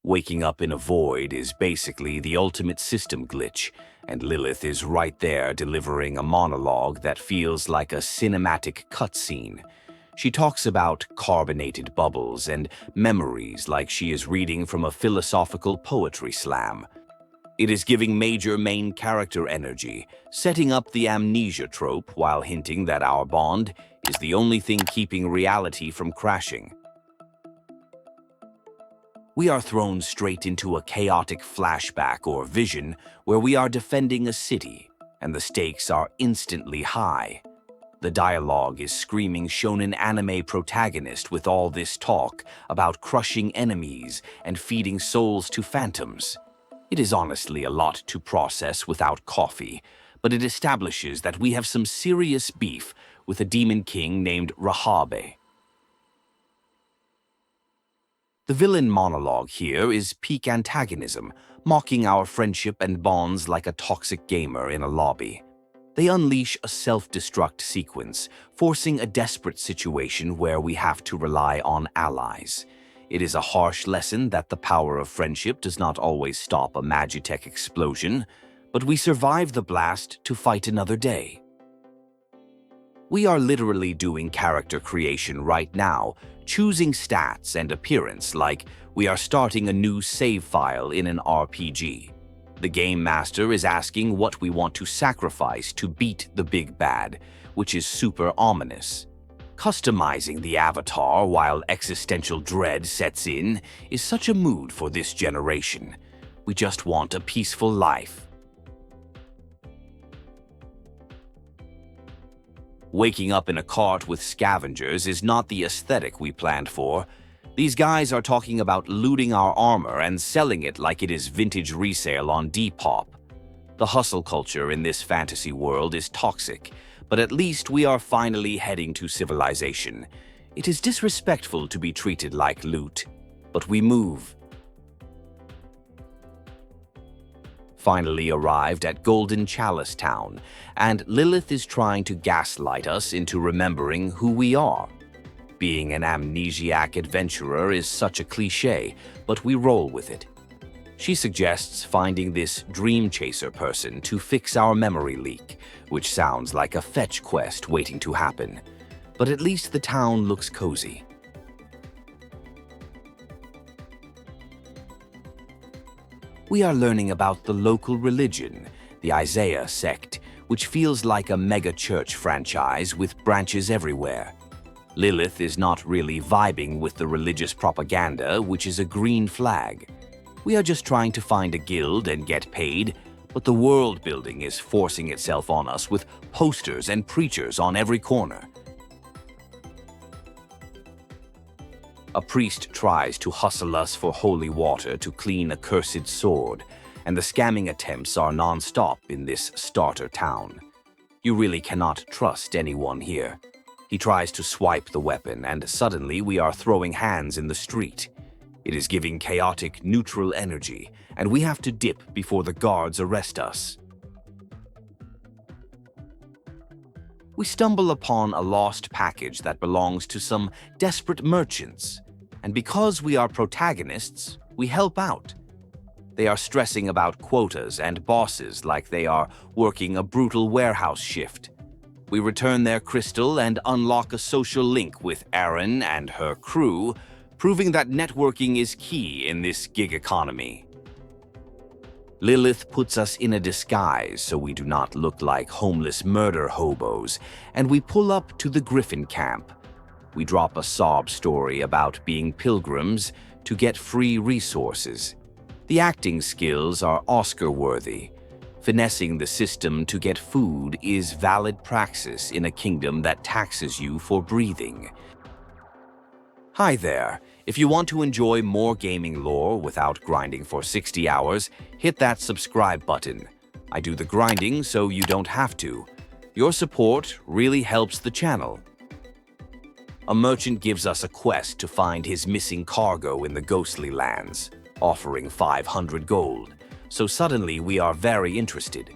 Waking up in a void is basically the ultimate system glitch, and Lilith is right there delivering a monologue that feels like a cinematic cutscene. She talks about carbonated bubbles and memories like she is reading from a philosophical poetry slam. It is giving major main character energy, setting up the amnesia trope while hinting that our bond is the only thing keeping reality from crashing. We are thrown straight into a chaotic flashback or vision where we are defending a city, and the stakes are instantly high. The dialogue is screaming shonen anime protagonist with all this talk about crushing enemies and feeding souls to phantoms. It is honestly a lot to process without coffee, but it establishes that we have some serious beef with a demon king named Rahabe. The villain monologue here is peak antagonism, mocking our friendship and bonds like a toxic gamer in a lobby. They unleash a self-destruct sequence, forcing a desperate situation where we have to rely on allies. It is a harsh lesson that the power of friendship does not always stop a Magitech explosion, but we survive the blast to fight another day. We are literally doing character creation right now, choosing stats and appearance like we are starting a new save file in an RPG. The game master is asking what we want to sacrifice to beat the big bad, which is super ominous. Customizing the avatar while existential dread sets in is such a mood for this generation. We just want a peaceful life. Waking up in a cart with scavengers is not the aesthetic we planned for. These guys are talking about looting our armor and selling it like it is vintage resale on Depop. The hustle culture in this fantasy world is toxic, but at least we are finally heading to civilization. It is disrespectful to be treated like loot, but we move. Finally arrived at Golden Chalice Town, and Lilith is trying to gaslight us into remembering who we are. Being an amnesiac adventurer is such a cliché, but we roll with it. She suggests finding this dream chaser person to fix our memory leak, which sounds like a fetch quest waiting to happen. But at least the town looks cozy. We are learning about the local religion, the Isaiah sect, which feels like a mega-church franchise with branches everywhere. Lilith is not really vibing with the religious propaganda, which is a green flag. We are just trying to find a guild and get paid, but the world building is forcing itself on us with posters and preachers on every corner. A priest tries to hustle us for holy water to clean a cursed sword, and the scamming attempts are non-stop in this starter town. You really cannot trust anyone here. He tries to swipe the weapon, and suddenly we are throwing hands in the street. It is giving chaotic neutral energy, and we have to dip before the guards arrest us. We stumble upon a lost package that belongs to some desperate merchants, and because we are protagonists, we help out. They are stressing about quotas and bosses like they are working a brutal warehouse shift. We return their crystal and unlock a social link with Erin and her crew, proving that networking is key in this gig economy. Lilith puts us in a disguise so we do not look like homeless murder hobos, and we pull up to the Griffin camp. We drop a sob story about being pilgrims to get free resources. The acting skills are Oscar-worthy. Finessing the system to get food is valid praxis in a kingdom that taxes you for breathing. Hi there. If you want to enjoy more gaming lore without grinding for 60 hours, hit that subscribe button. I do the grinding so you don't have to. Your support really helps the channel. A merchant gives us a quest to find his missing cargo in the ghostly lands, offering 500 gold. So suddenly we are very interested.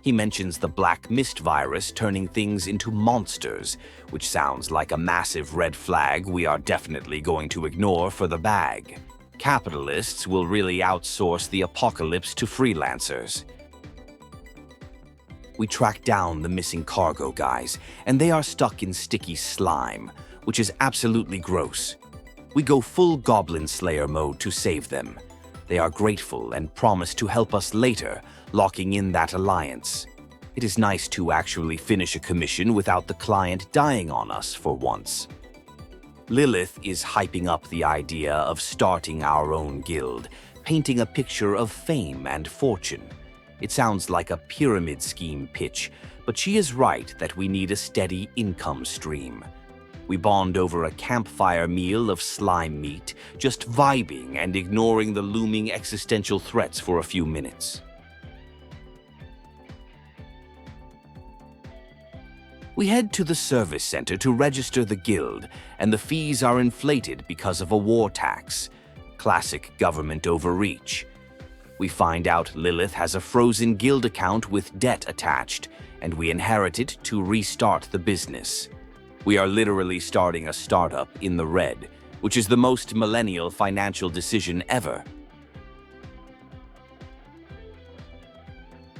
He mentions the black mist virus turning things into monsters, which sounds like a massive red flag we are definitely going to ignore for the bag. Capitalists will really outsource the apocalypse to freelancers. We track down the missing cargo guys, and they are stuck in sticky slime, which is absolutely gross. We go full Goblin Slayer mode to save them. They are grateful and promise to help us later, locking in that alliance. It is nice to actually finish a commission without the client dying on us for once. Lilith is hyping up the idea of starting our own guild, painting a picture of fame and fortune. It sounds like a pyramid scheme pitch, but she is right that we need a steady income stream. We bond over a campfire meal of slime meat, just vibing and ignoring the looming existential threats for a few minutes. We head to the service center to register the guild, and the fees are inflated because of a war tax. Classic government overreach. We find out Lilith has a frozen guild account with debt attached, and we inherit it to restart the business. We are literally starting a startup in the red, which is the most millennial financial decision ever.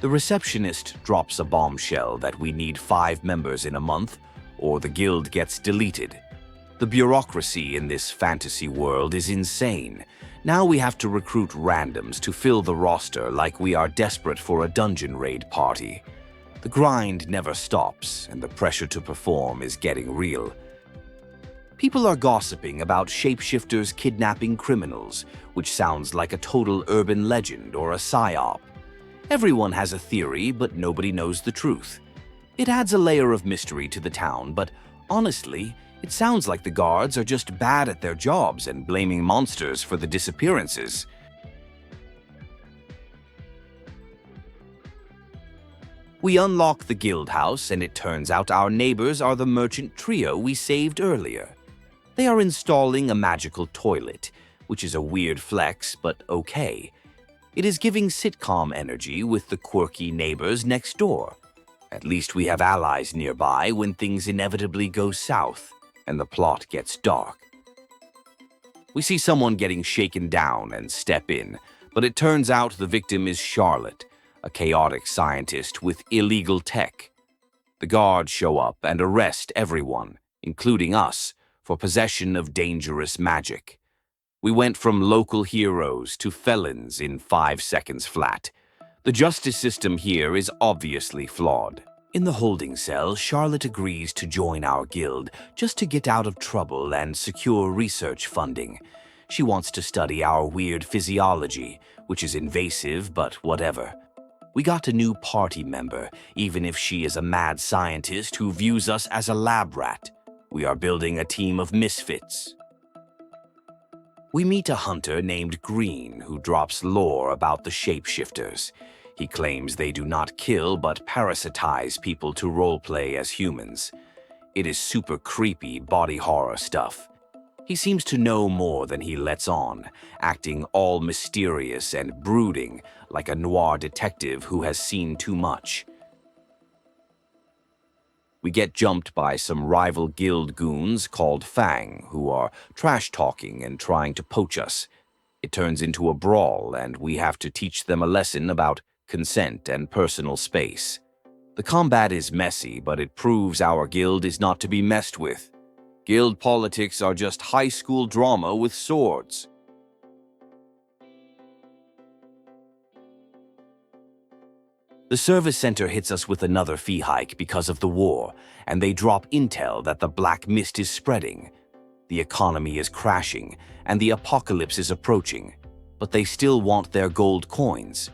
The receptionist drops a bombshell that we need 5 members in a month, or the guild gets deleted. The bureaucracy in this fantasy world is insane. Now we have to recruit randoms to fill the roster like we are desperate for a dungeon raid party. The grind never stops, and the pressure to perform is getting real. People are gossiping about shapeshifters kidnapping criminals, which sounds like a total urban legend or a psyop. Everyone has a theory, but nobody knows the truth. It adds a layer of mystery to the town, but honestly, it sounds like the guards are just bad at their jobs and blaming monsters for the disappearances. We unlock the guild house, and it turns out our neighbors are the merchant trio we saved earlier. They are installing a magical toilet, which is a weird flex, but okay. It is giving sitcom energy with the quirky neighbors next door. At least we have allies nearby when things inevitably go south and the plot gets dark. We see someone getting shaken down and step in, but it turns out the victim is Charlotte, a chaotic scientist with illegal tech. The guards show up and arrest everyone, including us, for possession of dangerous magic. We went from local heroes to felons in 5 seconds flat. The justice system here is obviously flawed. In the holding cell, Charlotte agrees to join our guild just to get out of trouble and secure research funding. She wants to study our weird physiology, which is invasive, but whatever. We got a new party member, even if she is a mad scientist who views us as a lab rat. We are building a team of misfits. We meet a hunter named Green who drops lore about the shapeshifters. He claims they do not kill but parasitize people to roleplay as humans. It is super creepy body horror stuff. He seems to know more than he lets on, acting all mysterious and brooding like a noir detective who has seen too much. We get jumped by some rival guild goons called Fang, who are trash-talking and trying to poach us. It turns into a brawl, and we have to teach them a lesson about consent and personal space. The combat is messy, but it proves our guild is not to be messed with. Guild politics are just high school drama with swords. The service center hits us with another fee hike because of the war, and they drop intel that the black mist is spreading. The economy is crashing, and the apocalypse is approaching, but they still want their gold coins.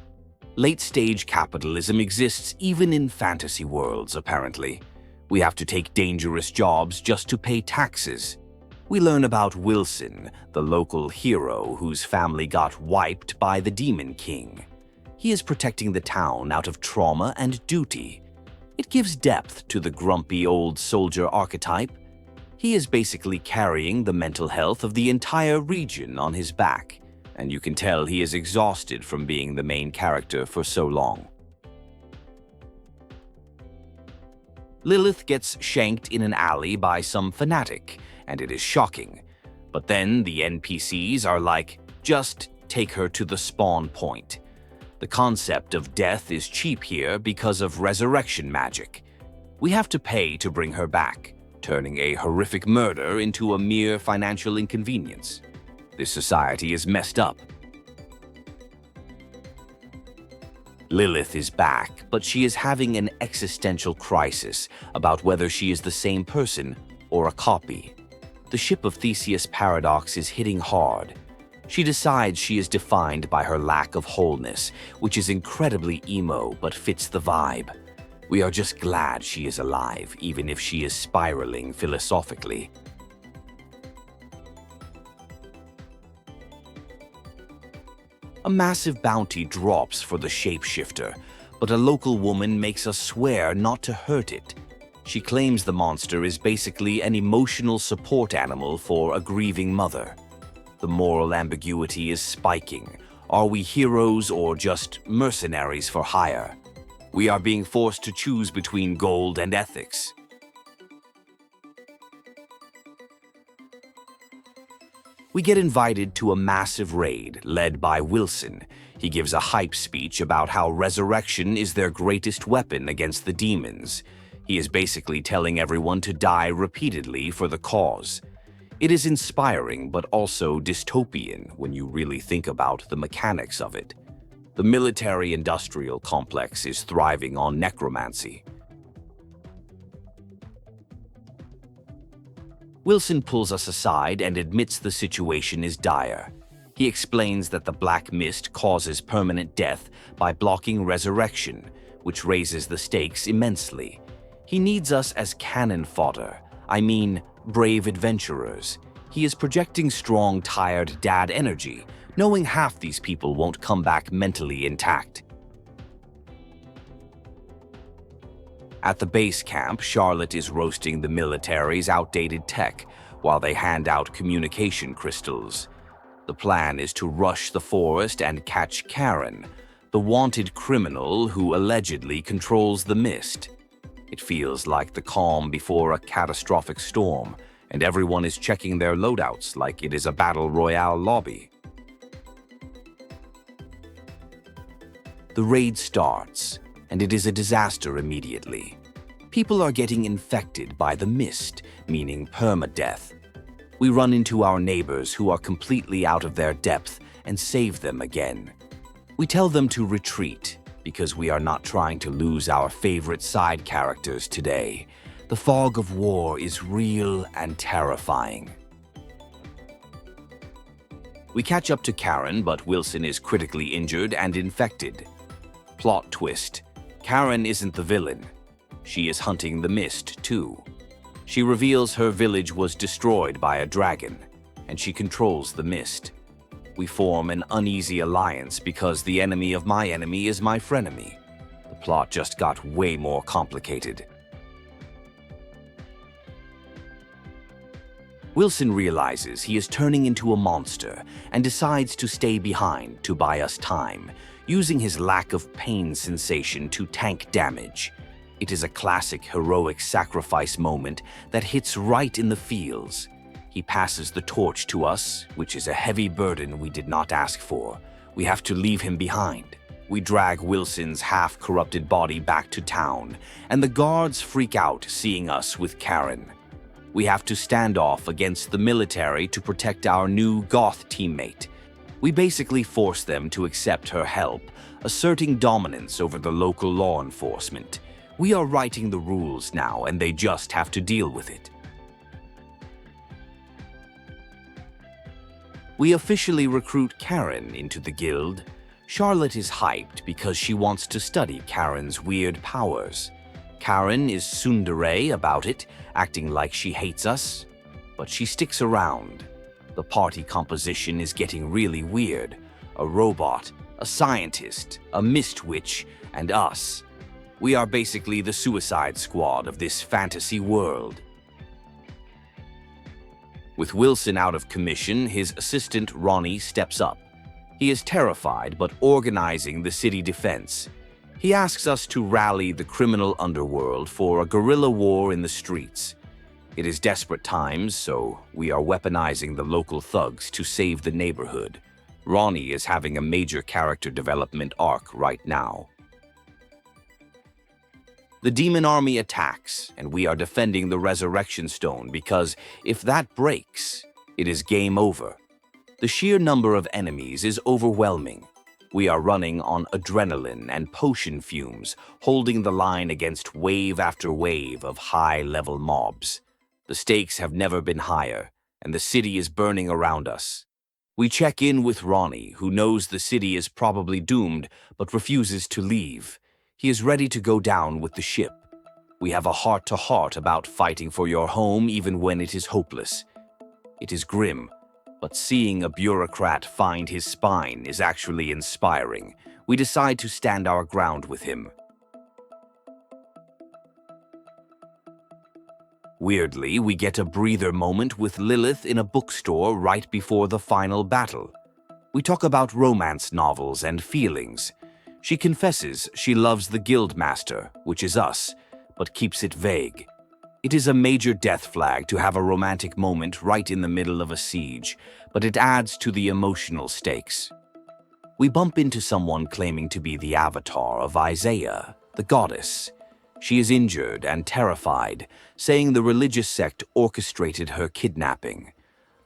Late-stage capitalism exists even in fantasy worlds, apparently. We have to take dangerous jobs just to pay taxes. We learn about Wilson, the local hero whose family got wiped by the Demon King. He is protecting the town out of trauma and duty. It gives depth to the grumpy old soldier archetype. He is basically carrying the mental health of the entire region on his back, and you can tell he is exhausted from being the main character for so long. Lilith gets shanked in an alley by some fanatic, and it is shocking. But then the NPCs are like, Just take her to the spawn point. The concept of death is cheap here because of resurrection magic. We have to pay to bring her back, turning a horrific murder into a mere financial inconvenience. This society is messed up. Lilith is back, but she is having an existential crisis about whether she is the same person or a copy. The ship of Theseus' paradox is hitting hard. She decides she is defined by her lack of wholeness, which is incredibly emo but fits the vibe. We are just glad she is alive, even if she is spiraling philosophically. A massive bounty drops for the shapeshifter, but a local woman makes us swear not to hurt it. She claims the monster is basically an emotional support animal for a grieving mother. The moral ambiguity is spiking. Are we heroes or just mercenaries for hire? We are being forced to choose between gold and ethics. We get invited to a massive raid led by Wilson. He gives a hype speech about how resurrection is their greatest weapon against the demons. He is basically telling everyone to die repeatedly for the cause. It is inspiring but also dystopian when you really think about the mechanics of it. The military-industrial complex is thriving on necromancy. Wilson pulls us aside and admits the situation is dire. He explains that the black mist causes permanent death by blocking resurrection, which raises the stakes immensely. He needs us as cannon fodder, brave adventurers. He is projecting strong, tired dad energy, knowing half these people won't come back mentally intact. At the base camp, Charlotte is roasting the military's outdated tech while they hand out communication crystals. The plan is to rush the forest and catch Karen, the wanted criminal who allegedly controls the mist. It feels like the calm before a catastrophic storm, and everyone is checking their loadouts like it is a battle royale lobby. The raid starts, and it is a disaster immediately. People are getting infected by the mist, meaning permadeath. We run into our neighbors who are completely out of their depth and save them again. We tell them to retreat because we are not trying to lose our favorite side characters today. The fog of war is real and terrifying. We catch up to Karen, but Wilson is critically injured and infected. Plot twist: Karen isn't the villain. She is hunting the mist, too. She reveals her village was destroyed by a dragon, and she controls the mist. We form an uneasy alliance because the enemy of my enemy is my frenemy. The plot just got way more complicated. Wilson realizes he is turning into a monster and decides to stay behind to buy us time, using his lack of pain sensation to tank damage. It is a classic heroic sacrifice moment that hits right in the feels. He passes the torch to us, which is a heavy burden we did not ask for. We have to leave him behind. We drag Wilson's half-corrupted body back to town, and the guards freak out seeing us with Karen. We have to stand off against the military to protect our new goth teammate. We basically force them to accept her help, asserting dominance over the local law enforcement. We are writing the rules now, and they just have to deal with it. We officially recruit Karen into the guild. Charlotte is hyped because she wants to study Karen's weird powers. Karen is tsundere about it, acting like she hates us, but she sticks around. The party composition is getting really weird. A robot, a scientist, a mist witch, and us. We are basically the Suicide Squad of this fantasy world. With Wilson out of commission, his assistant Ronnie steps up. He is terrified but organizing the city defense. He asks us to rally the criminal underworld for a guerrilla war in the streets. It is desperate times, so we are weaponizing the local thugs to save the neighborhood. Ronnie is having a major character development arc right now. The demon army attacks, and we are defending the resurrection stone because if that breaks, it is game over. The sheer number of enemies is overwhelming. We are running on adrenaline and potion fumes, holding the line against wave after wave of high-level mobs. The stakes have never been higher, and the city is burning around us. We check in with Ronnie, who knows the city is probably doomed, but refuses to leave. He is ready to go down with the ship. We have a heart-to-heart about fighting for your home even when it is hopeless. It is grim, but seeing a bureaucrat find his spine is actually inspiring. We decide to stand our ground with him. Weirdly, we get a breather moment with Lilith in a bookstore right before the final battle. We talk about romance novels and feelings. She confesses she loves the Guildmaster, which is us, but keeps it vague. It is a major death flag to have a romantic moment right in the middle of a siege, but it adds to the emotional stakes. We bump into someone claiming to be the avatar of Isaiah, the goddess. She is injured and terrified, saying the religious sect orchestrated her kidnapping.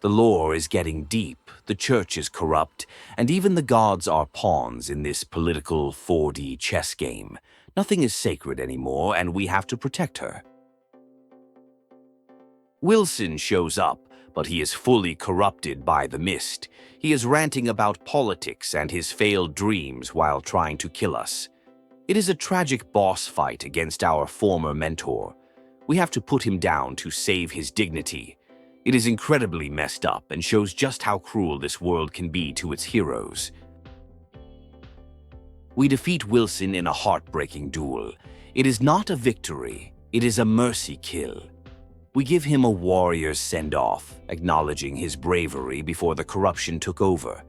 The lore is getting deep, the church is corrupt, and even the gods are pawns in this political 4D chess game. Nothing is sacred anymore, and we have to protect her. Wilson shows up, but he is fully corrupted by the mist. He is ranting about politics and his failed dreams while trying to kill us. It is a tragic boss fight against our former mentor. We have to put him down to save his dignity. It is incredibly messed up and shows just how cruel this world can be to its heroes. We defeat Wilson in a heartbreaking duel. It is not a victory, it is a mercy kill. We give him a warrior's send-off, acknowledging his bravery before the corruption took over.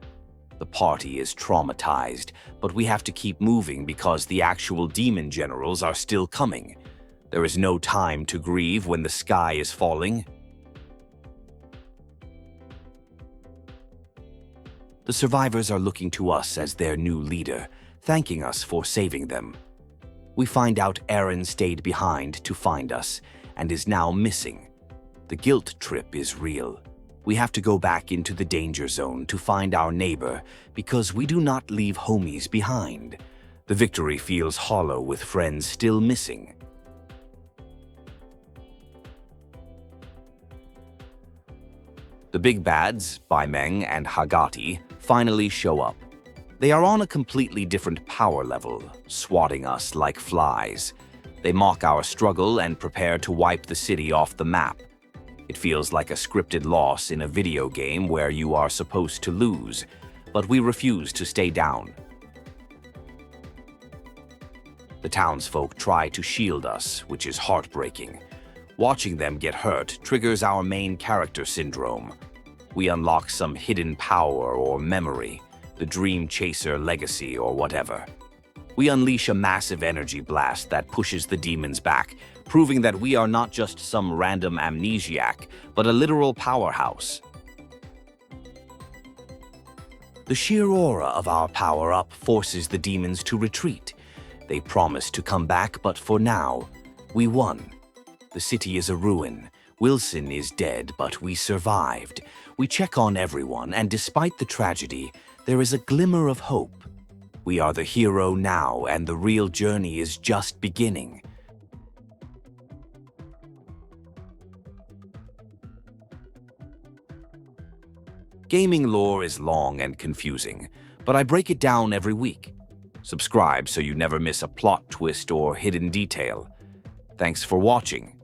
The party is traumatized, but we have to keep moving because the actual demon generals are still coming. There is no time to grieve when the sky is falling. The survivors are looking to us as their new leader, thanking us for saving them. We find out Aaron stayed behind to find us and is now missing. The guilt trip is real. We have to go back into the danger zone to find our neighbor because we do not leave homies behind. The victory feels hollow with friends still missing. The big bads, Baimeng and Hagati, finally show up. They are on a completely different power level, swatting us like flies. They mock our struggle and prepare to wipe the city off the map. It feels like a scripted loss in a video game where you are supposed to lose, but we refuse to stay down. The townsfolk try to shield us, which is heartbreaking. Watching them get hurt triggers our main character syndrome. We unlock some hidden power or memory, the Dream Chaser legacy or whatever. We unleash a massive energy blast that pushes the demons back, proving that we are not just some random amnesiac, but a literal powerhouse. The sheer aura of our power-up forces the demons to retreat. They promise to come back, but for now, we won. The city is a ruin. Wilson is dead, but we survived. We check on everyone, and despite the tragedy, there is a glimmer of hope. We are the hero now, and the real journey is just beginning. Gaming lore is long and confusing, but I break it down every week. Subscribe so you never miss a plot twist or hidden detail. Thanks for watching.